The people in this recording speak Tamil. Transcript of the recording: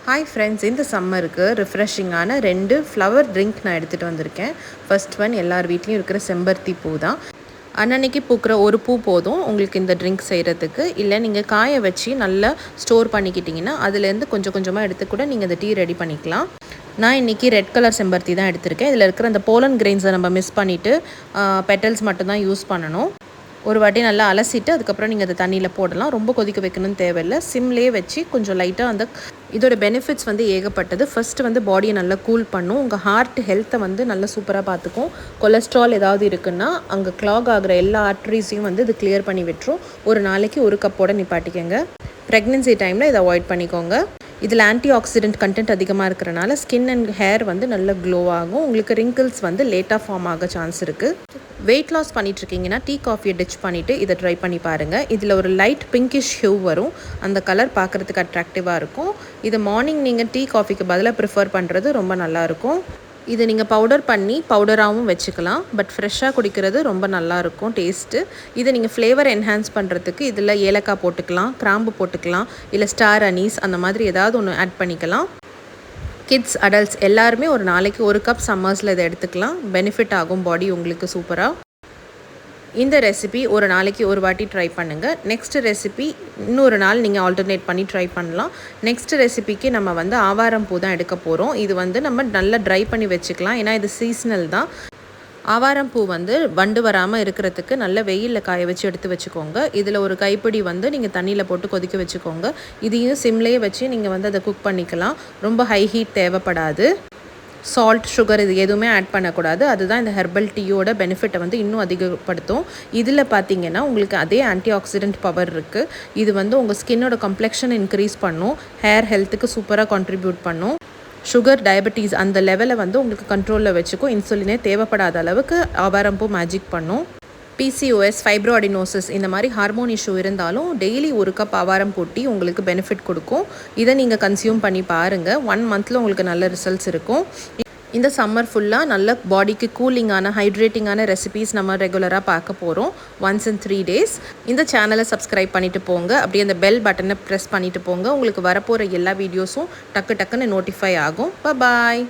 ஹாய் ஃப்ரெண்ட்ஸ், இந்த சம்மருக்கு ரிஃப்ரெஷிங்கான 2 ஃப்ளவர் ட்ரிங்க் நான் எடுத்துகிட்டு வந்திருக்கேன். ஃபர்ஸ்ட் ஒன் எல்லார் வீட்லேயும் இருக்கிற செம்பருத்தி பூ தான். அன்னன்னைக்கு பூக்கிற ஒரு பூ போதும் உங்களுக்கு இந்த ட்ரிங்க் செய்கிறதுக்கு. இல்லை நீங்கள் காய வச்சு நல்லா ஸ்டோர் பண்ணிக்கிட்டிங்கன்னா அதுலேருந்து கொஞ்சம் கொஞ்சமாக எடுத்து கூட நீங்கள் இந்த டீ ரெடி பண்ணிக்கலாம். நான் இன்றைக்கி ரெட் கலர் செம்பருத்தி தான் எடுத்திருக்கேன். இதில் இருக்கிற அந்த போலன் கிரெயின்ஸை நம்ம மிஸ் பண்ணிவிட்டு பெட்டல்ஸ் மட்டும்தான் யூஸ் பண்ணணும். ஒரு வாட்டி நல்லா அலசிட்டு அதுக்கப்புறம் நீங்கள் அதை தண்ணியில் போடலாம். ரொம்ப கொதிக்க வைக்கணும்னு தேவையில்லை. சிம்லேயே வச்சு கொஞ்சம் லைட்டாக அந்த இதோட பெனிஃபிட்ஸ் ஏகப்பட்டது. ஃபஸ்ட்டு பாடியை நல்லா கூல் பண்ணும். உங்கள் ஹார்ட் ஹெல்த்தை நல்லா சூப்பராக பார்த்துக்கும். கொலஸ்ட்ரால் ஏதாவது இருக்குன்னா அங்கே க்ளாக் ஆகிற எல்லா ஆர்ட்ரிஸையும் இது கிளியர் பண்ணி விட்டுரும். ஒரு நாளைக்கு ஒரு கப்போட நிப்பாட்டிக்கங்க. ப்ரெக்னென்சி டைமில் இதை அவாய்ட் பண்ணிக்கோங்க. இதில் ஆன்டி ஆக்சிடென்ட் கண்டென்ட் அதிகமாக இருக்கிறனால ஸ்கின் அண்ட் ஹேர் நல்ல க்ளோ ஆகும். உங்களுக்கு ரிங்கிள்ஸ் லேட்டாக ஃபார்ம் ஆக சான்ஸ் இருக்குது. வெயிட் லாஸ் பண்ணிட்டுருக்கீங்கன்னா டீ காஃபியை டிச் பண்ணிவிட்டு இதை ட்ரை பண்ணி பாருங்கள். இதில் ஒரு லைட் பிங்கிஷ் ஹியூ வரும். அந்த கலர் பார்க்குறதுக்கு அட்ராக்டிவாக இருக்கும். இது மார்னிங் நீங்கள் டீ காஃபிக்கு பதிலாக ப்ரிஃபர் பண்ணுறது ரொம்ப நல்லாயிருக்கும். இதை நீங்கள் பவுடர் பண்ணி பவுடராகவும் வச்சுக்கலாம். பட் ஃப்ரெஷ்ஷாக குடிக்கிறது ரொம்ப நல்லாயிருக்கும் டேஸ்ட்டு. இதை நீங்கள் ஃப்ளேவர் என்ஹான்ஸ் பண்ணுறதுக்கு இதில் ஏலக்காய் போட்டுக்கலாம், கிராம்பு போட்டுக்கலாம், இல்லை ஸ்டார் அனீஸ் அந்த மாதிரி ஏதாவது ஒன்று ஆட் பண்ணிக்கலாம். கிட்ஸ் அடல்ட்ஸ் எல்லாருமே ஒரு நாளைக்கு ஒரு கப் சம்மர்ஸில் இதை எடுத்துக்கலாம். பெனிஃபிட் ஆகும் பாடி உங்களுக்கு சூப்பராக. இந்த ரெசிபி ஒரு நாளைக்கு ஒரு வாட்டி ட்ரை பண்ணுங்கள். நெக்ஸ்ட் ரெசிபி இன்னொரு நாள் நீங்கள் ஆல்டர்னேட் பண்ணி ட்ரை பண்ணலாம். நெக்ஸ்ட் ரெசிபிக்கு நம்ம ஆவாரம் பூ தான் எடுக்க போகிறோம். இது நம்ம நல்லா ட்ரை பண்ணி வச்சுக்கலாம். ஏன்னா இது சீசனல் தான். ஆவாரம் பூ வண்டு வராமல் இருக்கிறதுக்கு நல்ல வெயிலில் காய வச்சு எடுத்து வச்சுக்கோங்க. இதில் ஒரு கைப்பிடி நீங்கள் தண்ணியில் போட்டு கொதிக்க வச்சுக்கோங்க. இதையும் சிம்லேயே வச்சு நீங்கள் அதை குக் பண்ணிக்கலாம். ரொம்ப ஹை ஹீட் தேவைப்படாது. சால்ட், சுகர் இது எதுவுமே ஆட் பண்ணக்கூடாது. அதுதான் இந்த ஹெர்பல் டீயோட பெனிஃபிட்டை இன்னும் அதிகப்படுத்தும். இதில் பார்த்தீங்கன்னா உங்களுக்கு அதே ஆன்டி ஆக்சிடென்ட் பவர் இருக்குது. இது உங்கள் ஸ்கின்னோட கம்ப்ளெக்ஷன் இன்க்ரீஸ் பண்ணும். ஹேர் ஹெல்த்துக்கு சூப்பராக கான்ட்ரிபியூட் பண்ணும். சுகர், டயபெட்டிஸ் அந்த லெவலை உங்களுக்கு கண்ட்ரோலில் வச்சுக்கும். இன்சுலினே தேவைப்படாத அளவுக்கு ஆவாரம் பூ மேஜிக் பண்ணும். PCOS, ஃபைப்ரோஅடினோசிஸ் இந்த மாதிரி ஹார்மோன் இஷ்யூ இருந்தாலும் டெய்லி ஒரு கப் ஆவாரம் பூட்டி உங்களுக்கு பெனிஃபிட் கொடுக்கும். இதை நீங்கள் கன்சியூம் பண்ணி பாருங்கள். 1 மந்தில் உங்களுக்கு நல்ல ரிசல்ட்ஸ் இருக்கும். இந்த சம்மர் ஃபுல்லாக நல்ல பாடிக்கு கூலிங்கான ஹைட்ரேட்டிங்கான ரெசிபீஸ் நம்ம ரெகுலராக பார்க்க போகிறோம். Once in 3 days. இந்த சேனலை சப்ஸ்கிரைப் பண்ணிவிட்டு போங்க. அப்படியே அந்த பெல் பட்டனை ப்ரெஸ் பண்ணிவிட்டு போங்க. உங்களுக்கு வரப்போகிற எல்லா வீடியோஸும் டக்குன்னு நோட்டிஃபை ஆகும். பாய்.